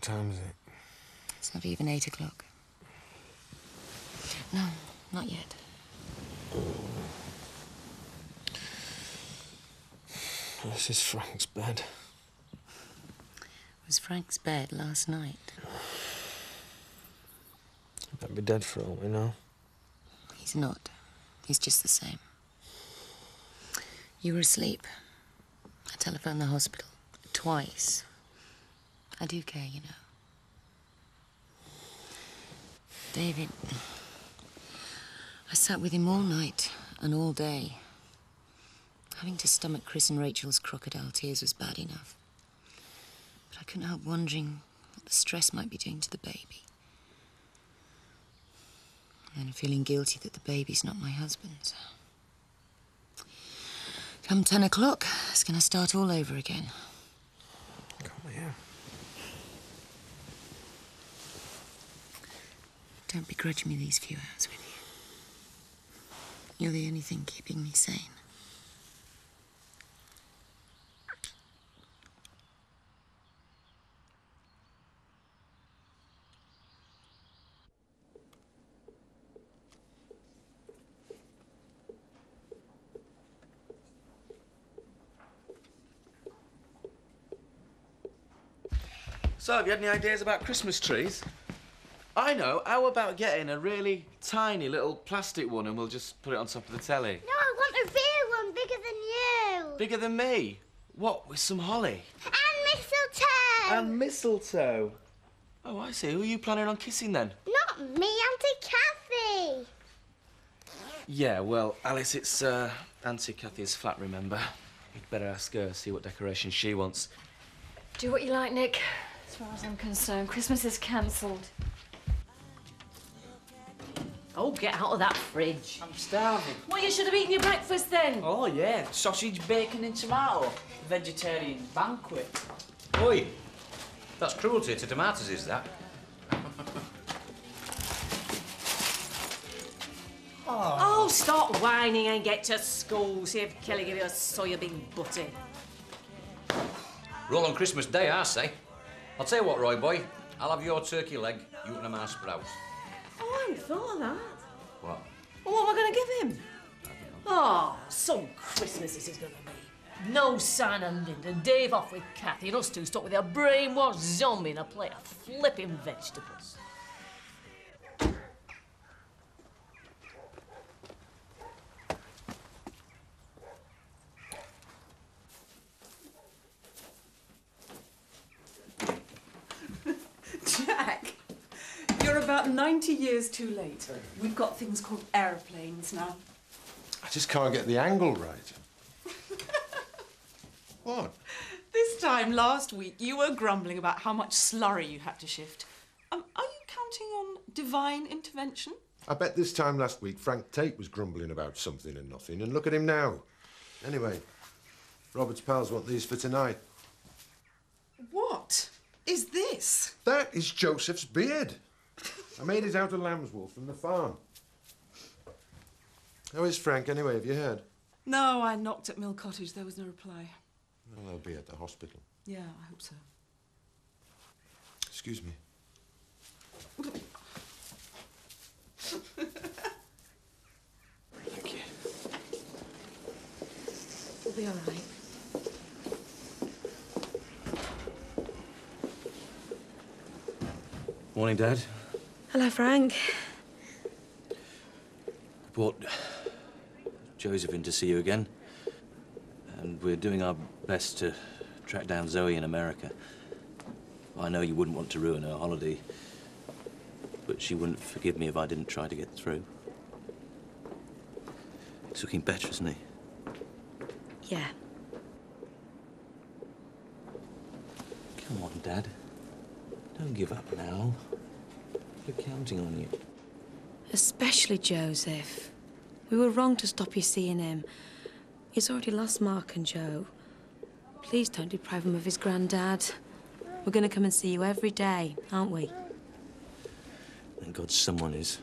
What time is it? It's not even 8 o'clock. No, not yet. This is Frank's bed. It was Frank's bed last night. He might be dead for all we know. He's not. He's just the same. You were asleep. I telephoned the hospital twice. I do care, you know. David, I sat with him all night and all day. Having to stomach Chris and Rachel's crocodile tears was bad enough. But I couldn't help wondering what the stress might be doing to the baby. And then feeling guilty that the baby's not my husband's. Come 10 o'clock, it's going to start all over again. Come here. Don't begrudge me these few hours with you. You're the only thing keeping me sane. So, have you had any ideas about Christmas trees? I know. How about getting a really tiny little plastic one and we'll just put it on top of the telly? No, I want a real one, bigger than you. Bigger than me? What, with some holly? And mistletoe. And mistletoe? Oh, I see. Who are you planning on kissing then? Not me, Auntie Kathy. Yeah, well, Alice, it's Auntie Kathy's flat, remember? You'd better ask her, see what decoration she wants. Do what you like, Nick. As far as I'm concerned, Christmas is cancelled. Oh, get out of that fridge. I'm starving. Well, you should have eaten your breakfast then. Oh, yeah. Sausage, bacon and tomato. Vegetarian banquet. Oi! That's cruelty to tomatoes, is that? Oh, stop whining and get to school. See if Kelly give you a soya-bean butty. Roll on Christmas Day, I say. I'll tell you what, Roy boy. I'll have your turkey leg, you can have my sprouts. Oh, I hadn't thought of that. What? Well, what am I going to give him? Oh, some Christmas this is going to be. No sign of Linda, Dave off with Kathy, and us two stuck with their brainwashed zombie and a plate of flipping vegetables. Jack, you're about 90 years too late. We've got things called aeroplanes now. I just can't get the angle right. What? This time last week, you were grumbling about how much slurry you had to shift. Are you counting on divine intervention? I bet this time last week Frank Tate was grumbling about something and nothing, and look at him now. Anyway, Robert's pals want these for tonight. What is this? That is Joseph's beard. I made it out of lamb's wool from the farm. How is Frank, anyway? Have you heard? No, I knocked at Mill Cottage. There was no reply. Well, they'll be at the hospital. Yeah, I hope so. Excuse me. Thank you. We'll be all right. Morning, Dad. Hello, Frank. Brought Joseph in to see you again. And we're doing our best to track down Zoe in America. I know you wouldn't want to ruin her holiday, but she wouldn't forgive me if I didn't try to get through. He's looking better, isn't he? Yeah. Come on, Dad. Don't give up now. We're counting on you. Especially Joseph. We were wrong to stop you seeing him. He's already lost Mark and Joe. Please don't deprive him of his granddad. We're going to come and see you every day, aren't we? Thank God someone is.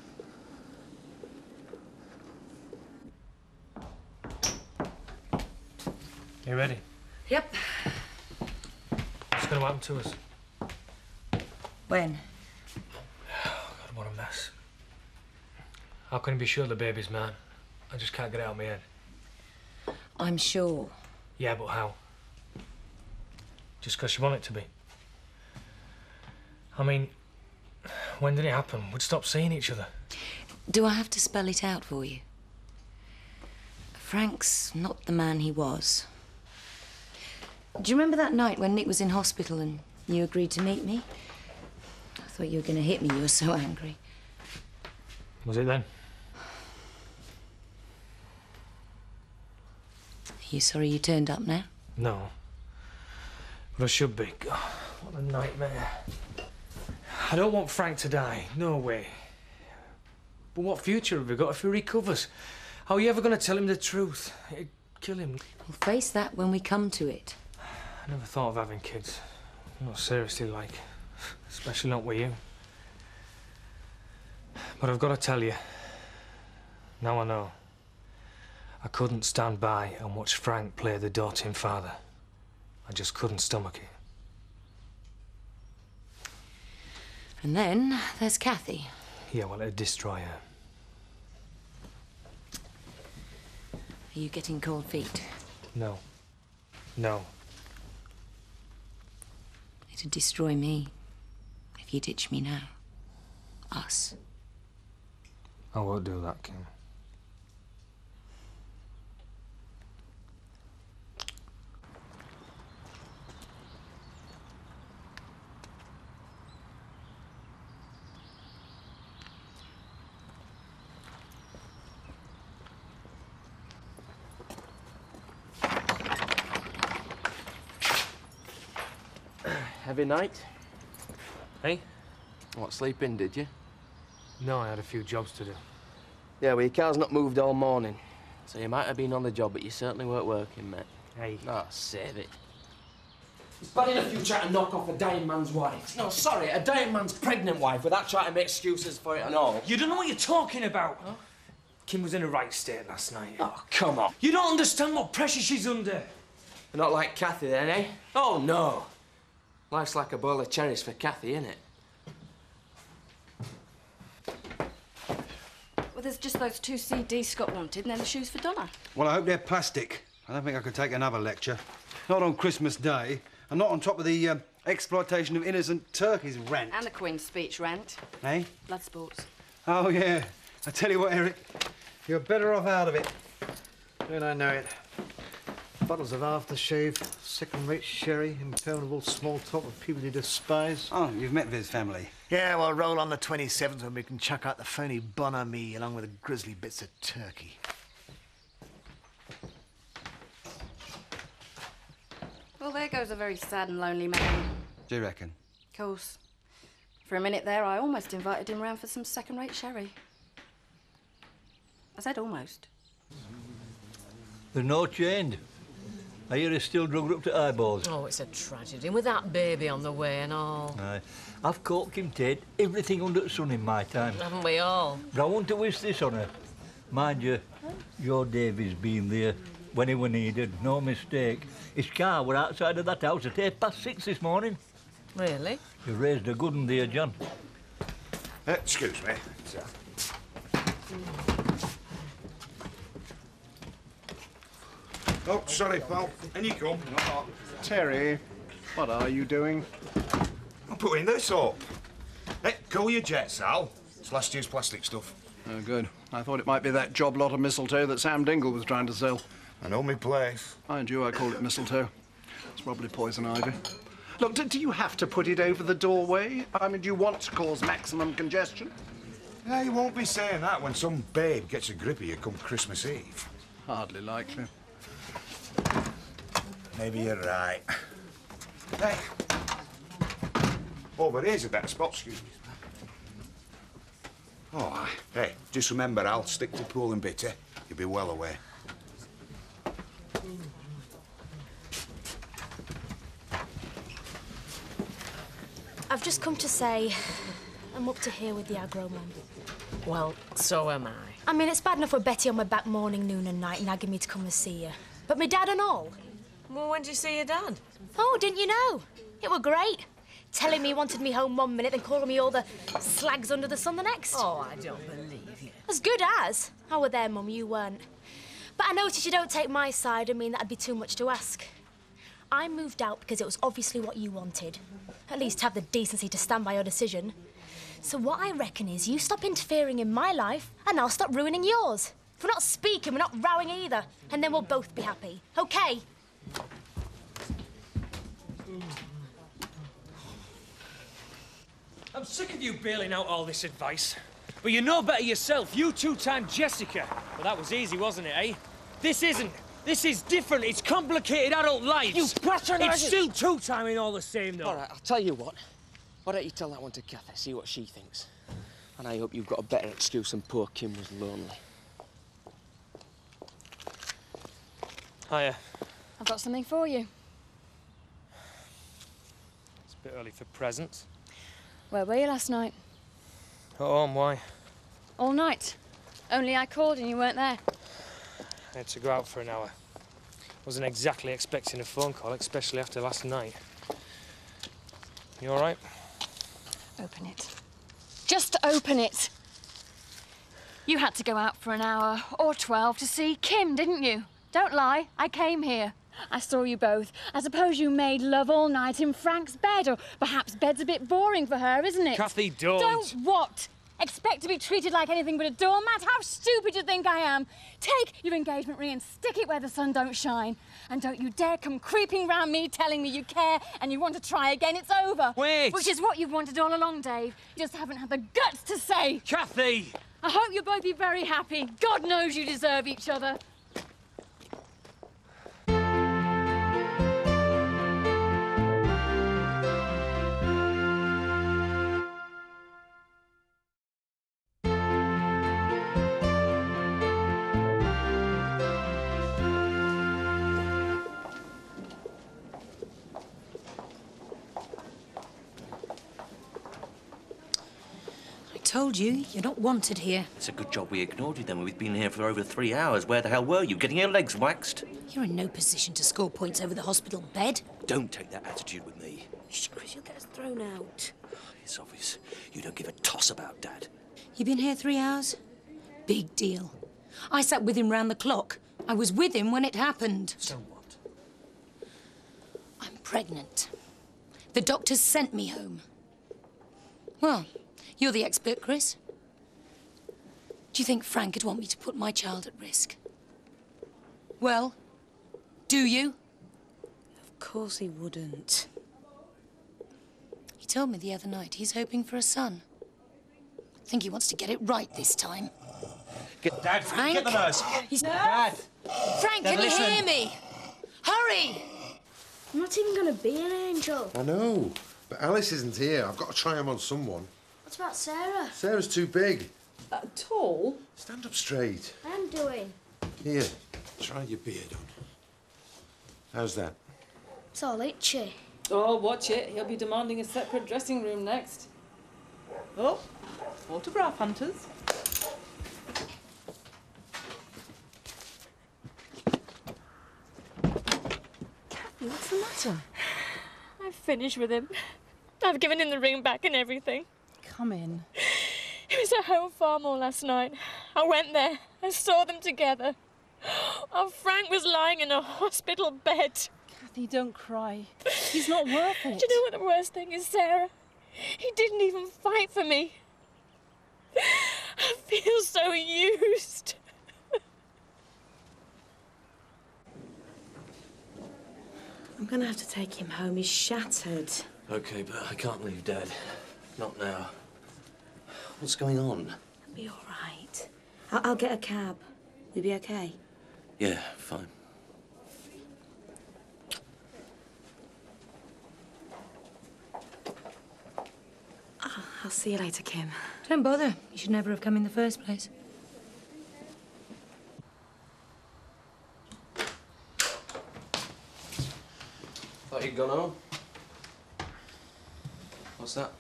You ready? Yep. What's going to happen to us? When? Oh, God, what a mess. How can you be sure the baby's mine? I just can't get it out of my head. I'm sure. Yeah, but how? Just because you want it to be. I mean, when did it happen? We'd stopped seeing each other. Do I have to spell it out for you? Frank's not the man he was. Do you remember that night when Nick was in hospital and you agreed to meet me? I thought you were going to hit me. You were so angry. Was it then? Are you sorry you turned up now? No. But I should be. God, what a nightmare. I don't want Frank to die. No way. But what future have we got if he recovers? How are you ever going to tell him the truth? It'd kill him. We'll face that when we come to it. I never thought of having kids. Not seriously, like. Especially not with you. But I've got to tell you. Now I know. I couldn't stand by and watch Frank play the doting father. I just couldn't stomach it. And then there's Kathy. Yeah, well, it'd destroy her. Are you getting cold feet? No. No. It'd destroy me if you ditch me now. Us. I won't do that, Kim. Heavy night? Hey? What, sleep in, did you? No, I had a few jobs to do. Yeah, well, your car's not moved all morning. So you might have been on the job, but you certainly weren't working, mate. Hey. Oh, save it. It's bad enough you try to knock off a dying man's wife. No, sorry, a dying man's pregnant wife without trying to make excuses for it and all. You don't know what you're talking about. Huh? Kim was in a right state last night. Oh, come on. You don't understand what pressure she's under. Not like Kathy then, eh? Oh, no. Life's like a bowl of cherries for Kathy, innit? Well, there's just those 2 CDs Scott wanted and then the shoes for Donna. Well, I hope they're plastic. I don't think I could take another lecture. Not on Christmas Day, and not on top of the exploitation of innocent turkeys rant. And the Queen's Speech rant. Eh? Blood sports. Oh, yeah. I tell you what, Eric, you're better off out of it. Don't I know it? Bottles of aftershave, second-rate sherry, impermeable small talk with people you despise. Oh, you've met Viv's family. Yeah, well, roll on the 27th when we can chuck out the phony bon ami along with the grisly bits of turkey. Well, there goes a very sad and lonely man. Do you reckon? Of course. For a minute there, I almost invited him round for some second-rate sherry. I said almost. There's no change. I hear he's still drugged up to eyeballs. Oh, it's a tragedy, with that baby on the way and all. Aye. I've caught Kim Tate everything under the sun in my time. Haven't we all? But I want to wish this on her. Mind you, your Davy's been there when he were needed, no mistake. His car were outside of that house at 6:08 this morning. Really? You raised a good one there, John. Excuse me. Oh, sorry, pal. In you come. Terry, what are you doing? I'm putting this up. Hey, cool your jets, Al. It's last year's plastic stuff. Oh, good. I thought it might be that job lot of mistletoe that Sam Dingle was trying to sell. I know my place. Mind you, I called it mistletoe. It's probably poison ivy. Look, do you have to put it over the doorway? I mean, do you want to cause maximum congestion? Yeah, you won't be saying that when some babe gets a grip of you come Christmas Eve. Hardly likely. Maybe you're right. Hey. Over here's a better spot, excuse me. Oh, aye. Hey, just remember, I'll stick to pool and bitter. You'll be well away. I've just come to say I'm up to here with the aggro man. Well, so am I. I mean, it's bad enough with Betty on my back morning, noon and night, nagging me to come and see you. But my dad and all. Well, when did you see your dad? Oh, didn't you know? It were great. Telling me he wanted me home one minute, then calling me all the slags under the sun the next. Oh, I don't believe you. As good as. I were there, Mum, you weren't. But I notice you don't take my side and mean that'd be too much to ask. I moved out because it was obviously what you wanted. At least have the decency to stand by your decision. So what I reckon is you stop interfering in my life and I'll stop ruining yours. If we're not speaking, we're not rowing either. And then we'll both be happy. OK? I'm sick of you bailing out all this advice. But you know better yourself. You two-timed Jessica. Well, that was easy, wasn't it, eh? This isn't. This is different. It's complicated adult life. You patronise It's still two-timing all the same, though. All right, I'll tell you what. Why don't you tell that one to Kathy, see what she thinks. And I hope you've got a better excuse than poor Kim was lonely. Hiya. I've got something for you. It's a bit early for presents. Where were you last night? At home, why? All night. Only I called and you weren't there. I had to go out for an hour. Wasn't exactly expecting a phone call, especially after last night. You all right? Open it. Just open it. You had to go out for an hour or 12 to see Kim, didn't you? Don't lie, I came here. I saw you both. I suppose you made love all night in Frank's bed, or perhaps bed's a bit boring for her, isn't it? Kathy, don't. Don't what? Expect to be treated like anything but a doormat? How stupid do you think I am? Take your engagement ring and stick it where the sun don't shine. And don't you dare come creeping round me telling me you care and you want to try again. It's over. Wait. Which is what you've wanted all along, Dave. You just haven't had the guts to say. Kathy! I hope you'll both be very happy. God knows you deserve each other. Told you, you're not wanted here. It's a good job we ignored you then. We've been here for over 3 hours. Where the hell were you? Getting your legs waxed? You're in no position to score points over the hospital bed. Don't take that attitude with me. Shh, Chris, you'll get us thrown out. It's obvious. You don't give a toss about Dad. You've been here 3 hours? Big deal. I sat with him round the clock. I was with him when it happened. So what? I'm pregnant. The doctors sent me home. Well, you're the expert, Chris. Do you think Frank would want me to put my child at risk? Well, do you? Of course he wouldn't. He told me the other night he's hoping for a son. I think he wants to get it right this time. Get Dad, Frank? get the nurse. He's... Dad! Frank, Dad, can listen. you hear me? Hurry! I'm not even going to be an angel. I know, but Alice isn't here. I've got to try him on someone. What about Sarah? Sarah's too big. Tall? Stand up straight. I am doing. Here, try your beard on. How's that? It's all itchy. Oh, watch it. He'll be demanding a separate dressing room next. Oh, autograph hunters. What's the matter? I've finished with him. I've given him the ring back and everything. Come in. It was at Home Farm all last night. I went there. I saw them together. Oh, Frank was lying in a hospital bed. Kathy, don't cry. He's not worth it. Do you know what the worst thing is, Sarah? He didn't even fight for me. I feel so used. I'm going to have to take him home. He's shattered. OK, but I can't leave Dad. Not now. What's going on? He'll be all right. I'll get a cab. You'll be OK? Yeah, fine. Oh, I'll see you later, Kim. Don't bother. You should never have come in the first place. Thought you'd gone home. What's that?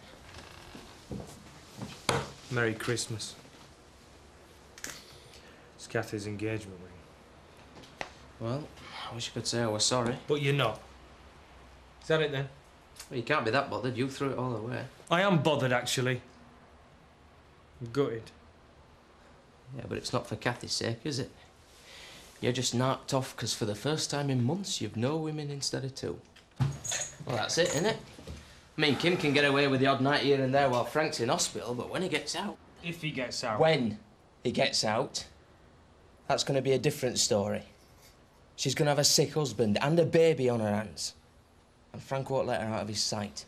Merry Christmas. It's Kathy's engagement ring. Well, I wish I could say I was sorry. But you're not. Is that it, then? Well, you can't be that bothered. You threw it all away. I am bothered, actually. I'm gutted. Yeah, but it's not for Kathy's sake, is it? You're just knocked off because for the first time in months, you've no women instead of two. Well, that's it, innit? I mean, Kim can get away with the odd night here and there while Frank's in hospital, but when he gets out... If he gets out. When he gets out, that's going to be a different story. She's going to have a sick husband and a baby on her hands. And Frank won't let her out of his sight.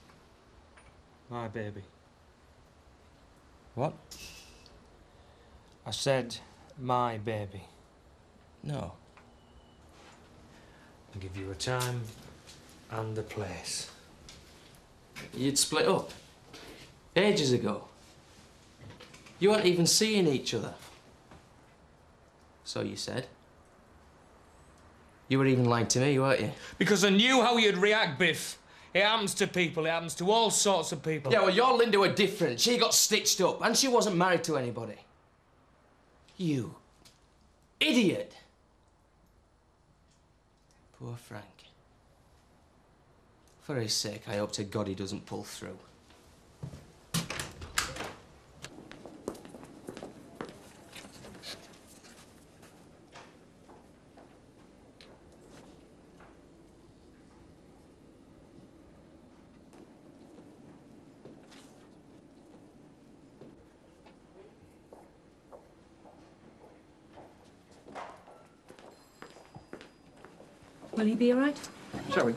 My baby. What? I said, my baby. No. I'll give you a time and a place. You'd split up. Ages ago. You weren't even seeing each other. So you said. You were even lying to me, weren't you? Because I knew how you'd react, Biff. It happens to people. It happens to all sorts of people. Yeah, well, your Linda were different. She got stitched up, and she wasn't married to anybody. You idiot. Poor Frank. For his sake, I hope to God he doesn't pull through. Will he be all right? Shall we? I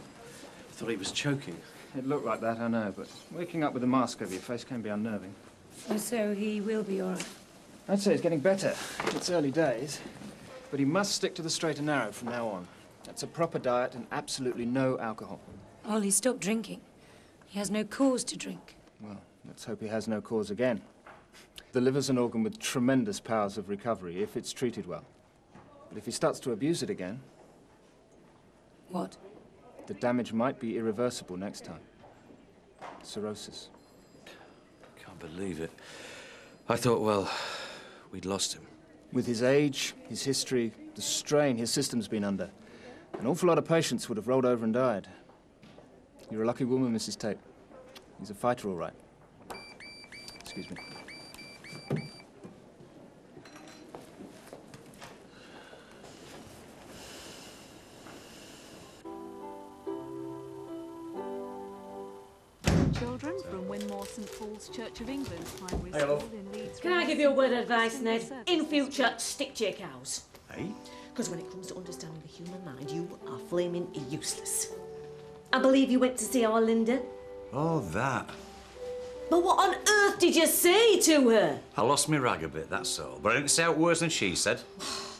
thought he was choking. It looked like that, I know, but waking up with a mask over your face can be unnerving. So he will be all right? I'd say he's getting better. It's early days. But he must stick to the straight and narrow from now on. That's a proper diet and absolutely no alcohol. Well, he stopped drinking. He has no cause to drink. Well, let's hope he has no cause again. The liver's an organ with tremendous powers of recovery if it's treated well. But if he starts to abuse it again... What? The damage might be irreversible next time. Cirrhosis. Can't believe it. I thought, well, we'd lost him. With his age, his history, the strain his system's been under, an awful lot of patients would have rolled over and died. You're a lucky woman, Mrs. Tate. He's a fighter, all right. Excuse me. Children from Winmore St Paul's Church of England Primary Hello. School in Leeds. Can I give you a word of advice, Ned? In future, stick to your cows. Hey? Because when it comes to understanding the human mind, you are flaming useless. I believe you went to see our Linda. Oh, that. But what on earth did you say to her? I lost my rag a bit, that's all. But I didn't say it worse than she said.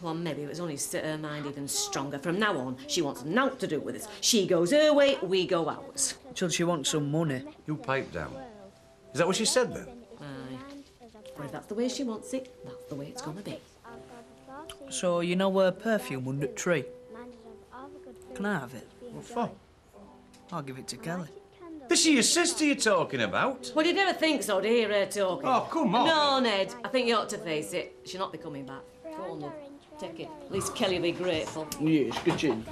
Well, maybe it was only set her mind even stronger. From now on, she wants naught to do with us. She goes her way, we go ours. Till she wants some money. You pipe down. Is that what she said, then? Aye. Well, if that's the way she wants it, that's the way it's gonna be. So you know her perfume under the tree? Can I have it? What for? I'll give it to Kelly. This is your sister you're talking about? Well, you'd never think so to hear her talking. Oh, come on. No, Ned, I think you ought to face it. She'll not be coming back. Go on, love. Take it. At least Kelly will be grateful. Yes, good chin.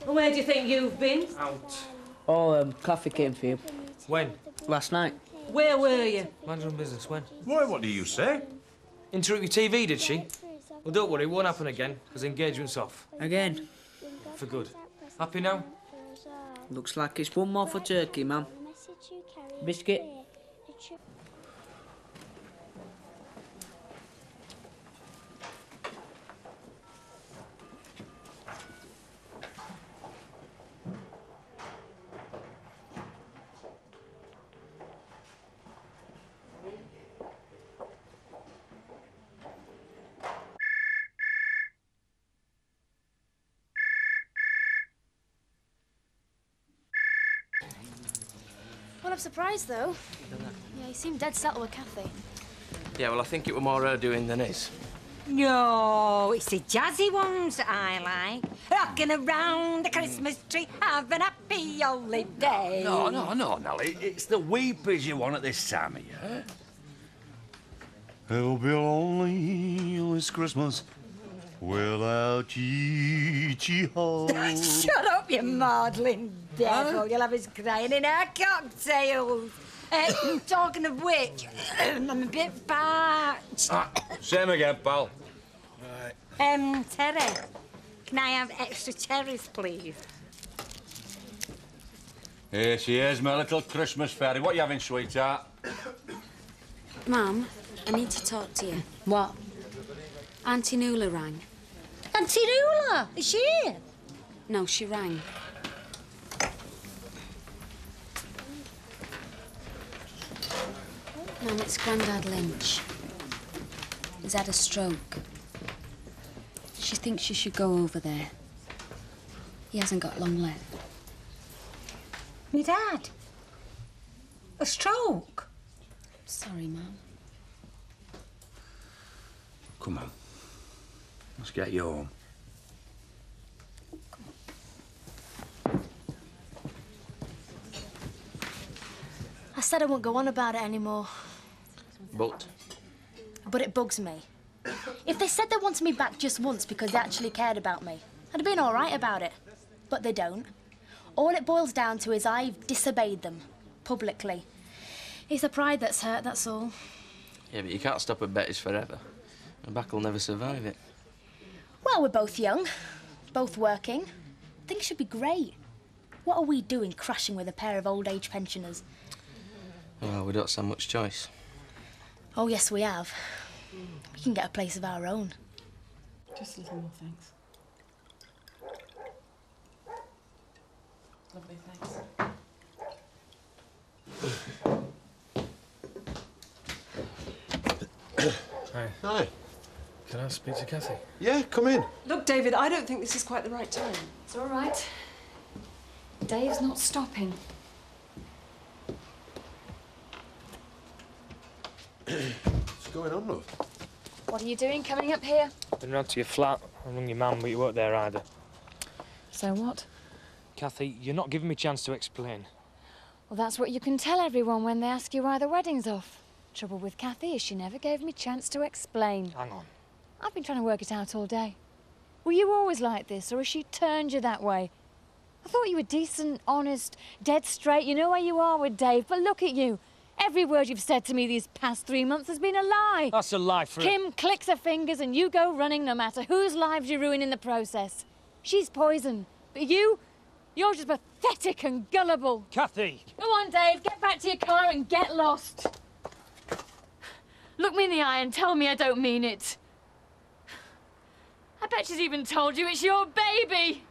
And where do you think you've been? Out. Oh, Kathy came for you. When? Last night. Where were you? Mind your own business, when? Why, what do you say? Interrupt your TV, did she? Well, don't worry, it won't happen again, because engagement's off. Again? For good. Happy now? Looks like it's one more for turkey, ma'am. Biscuit? Well, I'm surprised, though. Yeah, he seemed dead settled with Kathy. Yeah, well, I think it were more her doing than his. No, it's the jazzy ones that I like. Rocking around the Christmas tree, having a happy holiday. No, Nelly. It's the weepers you want at this time of year. It'll be lonely this Christmas Well, I'll gee-ho. Shut up, you maudlin devil. You'll have us crying in our cocktails. Talking of which, I'm a bit parched. Same again, pal. Terry, can I have extra cherries, please? Here she is, my little Christmas fairy. What are you having, sweetheart? Mum, I need to talk to you. What? Auntie Nuala rang. Auntie Nuala? Is she here? No, she rang. Mum, it's Grandad Lynch. He's had a stroke. She thinks you should go over there. He hasn't got long left. Me dad? A stroke? Sorry, Mum. Come on. Let's get you home. I said I won't go on about it anymore. But But it bugs me. If they said they wanted me back just once because they actually cared about me, I'd have been all right about it. But they don't. All it boils down to is I've disobeyed them, publicly. It's the pride that's hurt, that's all. yeah, but you can't stop at Betty's forever. And back will never survive it. Well, we're both young, both working. Things should be great. What are we doing crashing with a pair of old age pensioners? Well, we don't have much choice. Oh, yes, we have. We can get a place of our own. Just a little more, thanks. Lovely, thanks. Hi. Hi. Can I speak to Kathy? Yeah, come in. Look, David, I don't think this is quite the right time. It's all right. Dave's not stopping. What's going on, love? What are you doing coming up here? Been round to your flat. I rung your mum, but you weren't there either. So what? Kathy, you're not giving me a chance to explain. Well, that's what you can tell everyone when they ask you why the wedding's off. Trouble with Kathy is she never gave me a chance to explain. Hang on. I've been trying to work it out all day. Were you always like this, or has she turned you that way? I thought you were decent, honest, dead straight. You know where you are with Dave, but look at you. Every word you've said to me these past 3 months has been a lie. That's a lie for Kim clicks her fingers and you go running no matter whose lives you ruin in the process. She's poison, but you're just pathetic and gullible. Kathy! Go on, Dave, get back to your car and get lost. Look me in the eye and tell me I don't mean it. I bet she's even told you it's your baby.